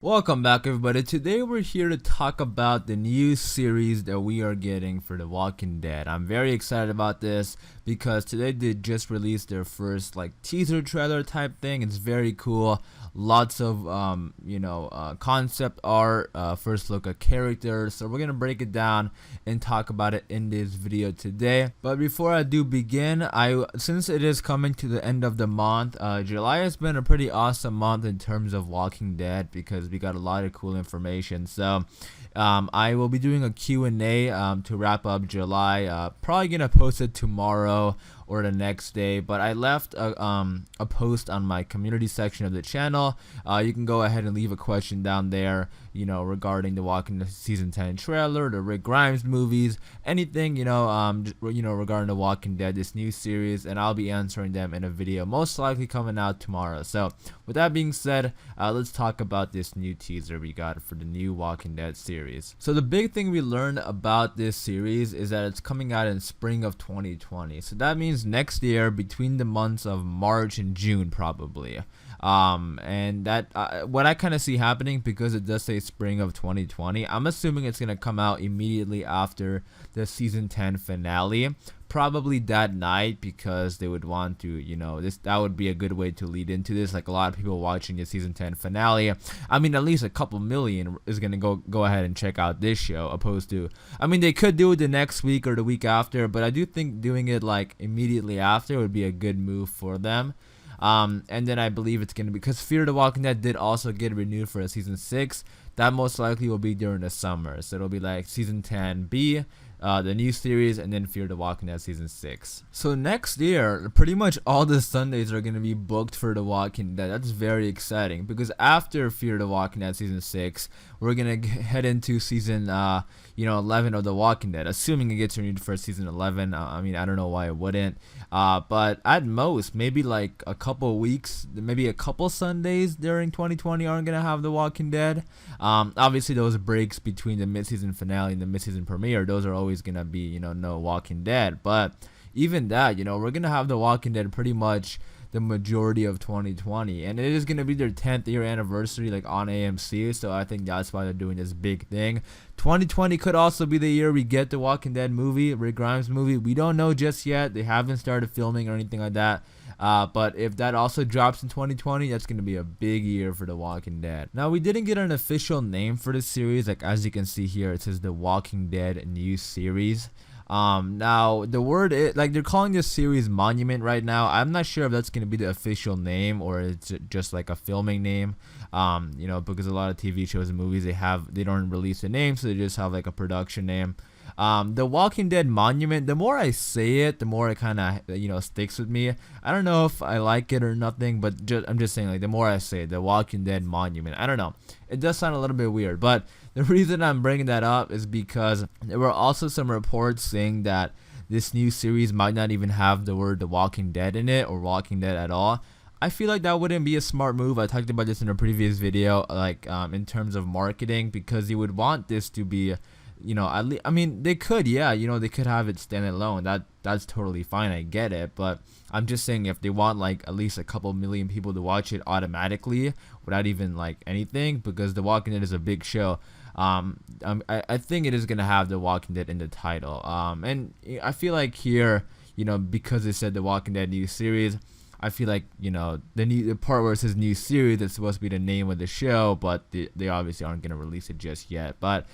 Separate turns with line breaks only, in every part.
Welcome back, everybody. Today we're here to talk about the new series that we are getting for The Walking Dead. I'm very excited about this because today they just released their first teaser trailer type thing. It's very cool. Lots of concept art, first look at characters. So we're gonna break it down and talk about it in this video today. But before I do begin, since it is coming to the end of the month, July has been a pretty awesome month in terms of Walking Dead because we got a lot of cool information. So I will be doing a Q&A to wrap up July. Probably gonna post it tomorrow or the next day, but I left a post on my community section of the channel. You can go ahead and leave a question down there, regarding the Walking Dead season 10 trailer, the Rick Grimes movies, anything, regarding the Walking Dead, this new series, and I'll be answering them in a video most likely coming out tomorrow. So with that being said, let's talk about this new teaser we got for the new Walking Dead series. So the big thing we learned about this series is that it's coming out in spring of 2020. So that means next year, between the months of March and June probably. And that what I kind of see happening, because it does say spring of 2020, I'm assuming it's gonna come out immediately after the season 10 finale, probably that night, because they would want to, that would be a good way to lead into this. Like, a lot of people watching the season 10 finale, I mean, at least a couple million is gonna go ahead and check out this show, opposed to, I mean, they could do it the next week or the week after, but I do think doing it like immediately after would be a good move for them. And then I believe it's gonna be, because Fear the Walking Dead did also get renewed for a season 6. That most likely will be during the summer, so it'll be like season 10B, the new series, and then Fear the Walking Dead season 6. So next year, pretty much all the Sundays are gonna be booked for The Walking Dead. That's very exciting, because after Fear the Walking Dead season 6, we're gonna head into season 11 of The Walking Dead, assuming it gets renewed for season 11. I mean, I don't know why it wouldn't. But at most, maybe like a couple weeks, maybe a couple Sundays during 2020 aren't gonna have The Walking Dead. Obviously, those breaks between the mid-season finale and the mid-season premiere, those are always gonna be, no Walking Dead. But even that, we're gonna have The Walking Dead pretty much the majority of 2020, and it is going to be their 10th year anniversary on AMC, so I think that's why they're doing this big thing. 2020 could also be the year we get the Walking Dead movie, Rick Grimes movie. We don't know just yet. They haven't started filming or anything like that. But if that also drops in 2020, that's going to be a big year for The Walking Dead. Now, we didn't get an official name for the series. As you can see here, it says The Walking Dead New Series. Now the word they're calling this series Monument right now. I'm not sure if that's gonna be the official name or it's just like a filming name. Because a lot of TV shows and movies they don't release a name, so they just have like a production name. The Walking Dead Monument, the more I say it, the more it kind of sticks with me. I don't know if I like it or nothing, but I'm just saying, the more I say it, the Walking Dead Monument, I don't know, it does sound a little bit weird. But the reason I'm bringing that up is because there were also some reports saying that this new series might not even have the word The Walking Dead in it, or Walking Dead at all. I feel like that wouldn't be a smart move. I talked about this in a previous video, in terms of marketing, because you would want this to be, at least, I mean, they could, they could have it stand alone. That's totally fine. I get it, but I'm just saying, if they want at least a couple million people to watch it automatically without even anything, because The Walking Dead is a big show. I think it is gonna have The Walking Dead in the title. And I feel like here, because it said The Walking Dead new series, I feel like the part where it says new series, that's supposed to be the name of the show, but they obviously aren't gonna release it just yet. But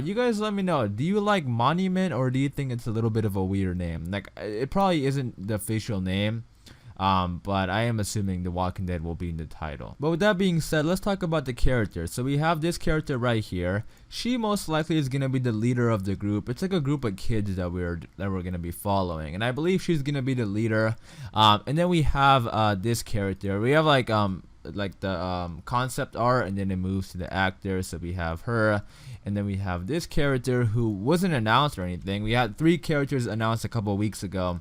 you guys let me know, do you like Monument, or do you think it's a little bit of a weird name? It probably isn't the official name, but I am assuming The Walking Dead will be in the title. But with that being said, let's talk about the characters. So we have this character right here. She most likely is gonna be the leader of the group. It's like a group of kids that we're gonna be following, and I believe she's gonna be the leader. And then we have this character. We have the concept art, and then it moves to the actor. So we have her, and then we have this character who wasn't announced or anything. We had 3 characters announced a couple weeks ago.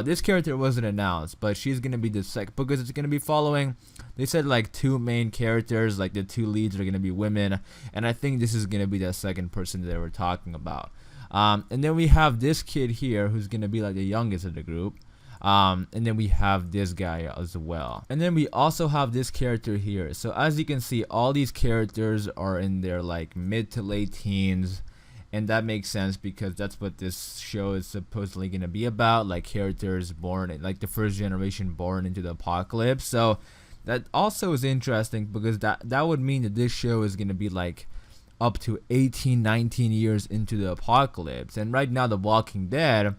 This character wasn't announced, but she's gonna be the because it's gonna be following. They said 2 main characters, the 2 leads are gonna be women, and I think this is gonna be the second person that we're talking about. And then we have this kid here who's gonna be the youngest of the group. And then we have this guy as well. And then we also have this character here. So as you can see, all these characters are in their like mid to late teens. And that makes sense because that's what this show is supposedly going to be about, like characters born, like the first generation born into the apocalypse. So that also is interesting because that would mean that this show is going to be like up to 18, 19 years into the apocalypse. And right now The Walking Dead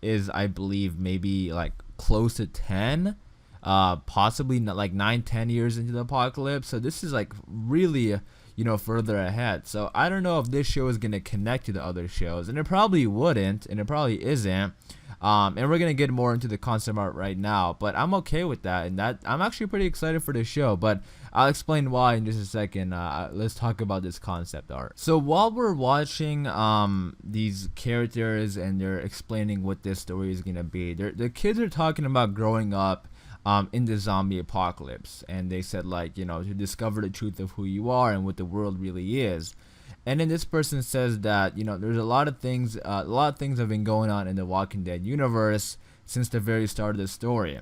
is, I believe, maybe like close to 10, possibly not like 9, 10 years into the apocalypse. So this is like really, further ahead. So I don't know if this show is going to connect to the other shows, and it probably wouldn't, and it probably isn't. And we're going to get more into the concept art right now, but I'm okay with that, and that I'm actually pretty excited for this show, but I'll explain why in just a second. Let's talk about this concept art. So while we're watching these characters and they're explaining what this story is going to be, the kids are talking about growing up in the zombie apocalypse, and they said like, to discover the truth of who you are and what the world really is. And then this person says that there's a lot of things have been going on in the Walking Dead universe since the very start of the story.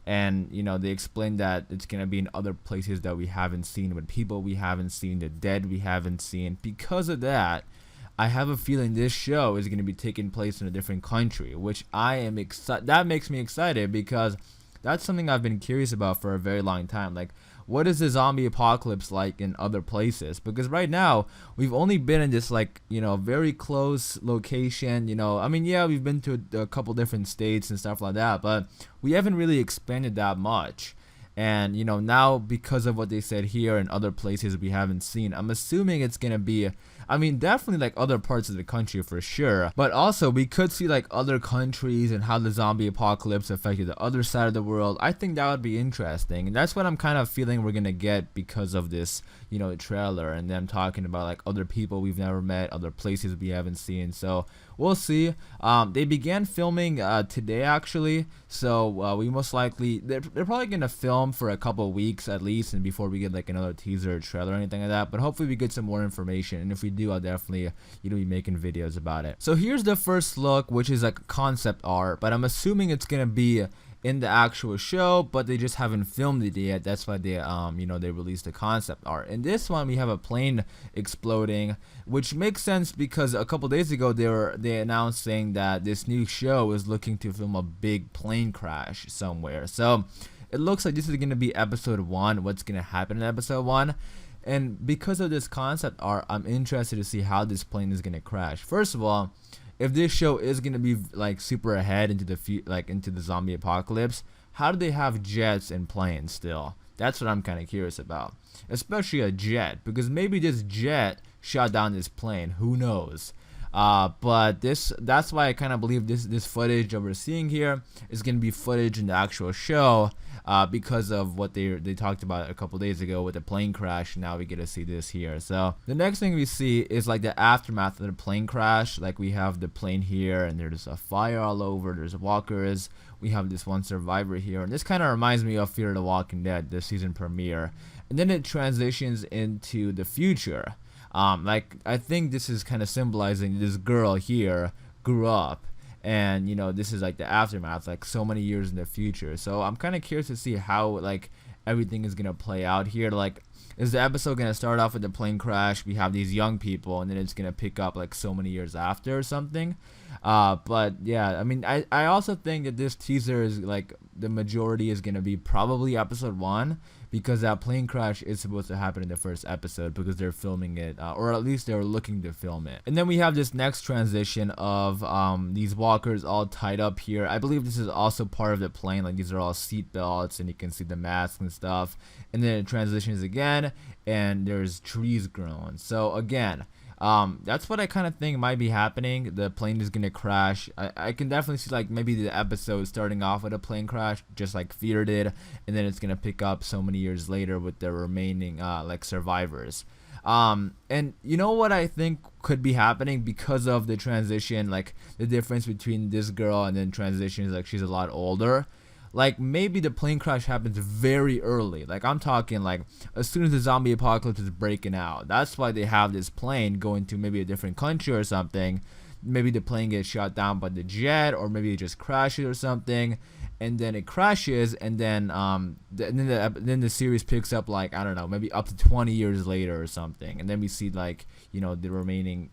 And they explain that it's gonna be in other places that we haven't seen, with people we haven't seen, the dead we haven't seen. Because of that, I have a feeling this show is gonna be taking place in a different country, which I am excited. That makes me excited because that's something I've been curious about for a very long time. Like, what is the zombie apocalypse like in other places? Because right now we've only been in this like very close location. I mean, yeah, we've been to a couple different states and stuff like that, but we haven't really expanded that much. And now because of what they said here and other places we haven't seen, I'm assuming it's gonna be, I mean, definitely like other parts of the country for sure, but also we could see like other countries and how the zombie apocalypse affected the other side of the world. I think that would be interesting, and that's what I'm kind of feeling we're gonna get because of this trailer and them talking about like other people we've never met, other places we haven't seen. So we'll see. They began filming today actually, so we most likely they're probably gonna film for a couple weeks at least, and before we get like another teaser or trailer or anything like that. But hopefully we get some more information, and if we do, I'll definitely be making videos about it. So here's the first look, which is like concept art, but I'm assuming it's gonna be in the actual show, but they just haven't filmed it yet. That's why they they released the concept art. In this one we have a plane exploding, which makes sense because a couple days ago they announced saying that this new show is looking to film a big plane crash somewhere. So it looks like this is going to be episode 1, what's going to happen in episode 1. And because of this concept art, I'm interested to see how this plane is going to crash. First of all, if this show is gonna be like super ahead into the zombie apocalypse, how do they have jets and planes still? That's what I'm kind of curious about, especially a jet, because maybe this jet shot down this plane. Who knows? But that's why I kind of believe this footage that we're seeing here is gonna be footage in the actual show, because of what they talked about a couple days ago with the plane crash. Now we get to see this here. So the next thing we see is like the aftermath of the plane crash. Like we have the plane here, and there's a fire all over. There's walkers. We have this one survivor here, and this kind of reminds me of Fear the Walking Dead, the season premiere. And then it transitions into the future. Like I think this is kind of symbolizing this girl here grew up, and this is like the aftermath, like so many years in the future. So I'm kind of curious to see how like everything is gonna play out here. Like, is the episode gonna start off with the plane crash, we have these young people, and then it's gonna pick up like so many years after or something? But yeah, I mean, I also think that this teaser is like the majority is gonna be probably episode 1, because that plane crash is supposed to happen in the first episode because they're filming it, or at least they're looking to film it. And then we have this next transition of these walkers all tied up here. I believe this is also part of the plane, like these are all seat belts, and you can see the masks and stuff. And then it transitions again, and there's trees growing. So again, that's what I kind of think might be happening. The plane is gonna crash. I can definitely see like maybe the episode starting off with a plane crash, just like Fear did, and then it's gonna pick up so many years later with the remaining like survivors. And you know what I think could be happening because of the transition, like the difference between this girl and then transitions, like she's a lot older. Like maybe the plane crash happens very early. Like I'm talking like as soon as the zombie apocalypse is breaking out. That's why they have this plane going to maybe a different country or something. Maybe the plane gets shot down by the jet, or maybe it just crashes or something. and then it crashes, and then then the series picks up, like, I don't know, maybe up to 20 years later or something, and then we see, like, you know, the remaining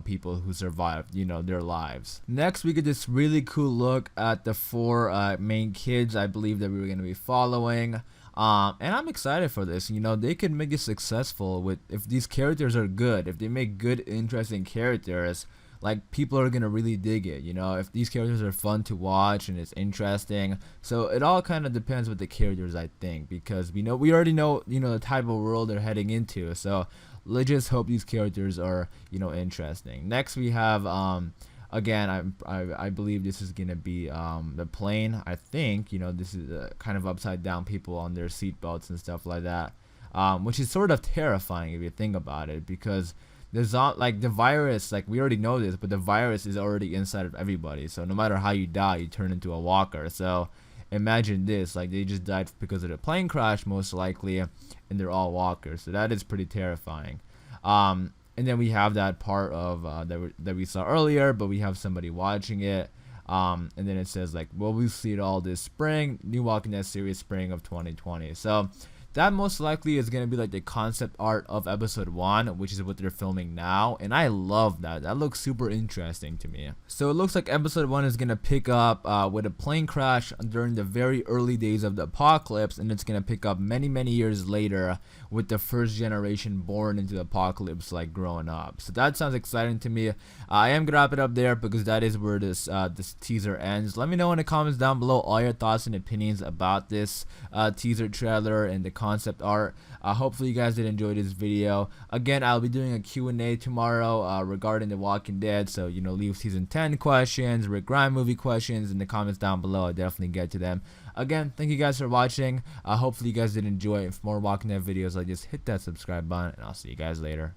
people who survived, you know, their lives. Next, we get this really cool look at the 4 main kids, I believe, that we were going to be following. And I'm excited for this. You know, they could make it successful with, if these characters are good, if they make good, interesting characters, like, people are gonna really dig it. You know, if these characters are fun to watch and it's interesting. So it all kind of depends with the characters, I think, because we already know, you know, the type of world they're heading into. So let's just hope these characters are, you know, interesting. Next, we have again, I believe this is gonna be the plane. I think, you know, this is kind of upside down people on their seatbelts and stuff like that, which is sort of terrifying if you think about it, because there's not, like, the virus, like, we already know this, but the virus is already inside of everybody. So no matter how you die, you turn into a walker. So imagine this, like, they just died because of the plane crash, most likely, and they're all walkers. So that is pretty terrifying. And then we have that part of that we saw earlier, but we have somebody watching it. And then it says, like, well, we'll see it all this spring, new Walking Dead series, spring of 2020. So that most likely is going to be, like, the concept art of episode 1, which is what they're filming now, and I love that. That looks super interesting to me. So it looks like episode 1 is going to pick up with a plane crash during the very early days of the apocalypse, and it's going to pick up many, many years later with the first generation born into the apocalypse, like, growing up. So that sounds exciting to me. I am going to wrap it up there because that is where this teaser ends. Let me know in the comments down below all your thoughts and opinions about this teaser trailer and the concept art. Hopefully you guys did enjoy this video. Again, I'll be doing a Q&A tomorrow regarding The Walking Dead, so, you know, leave season 10 questions, Rick Grimes movie questions in the comments down below. I'll definitely get to them. Again, thank you guys for watching. Hopefully you guys did enjoy it. For more Walking Dead videos like this, hit that subscribe button, and I'll see you guys later.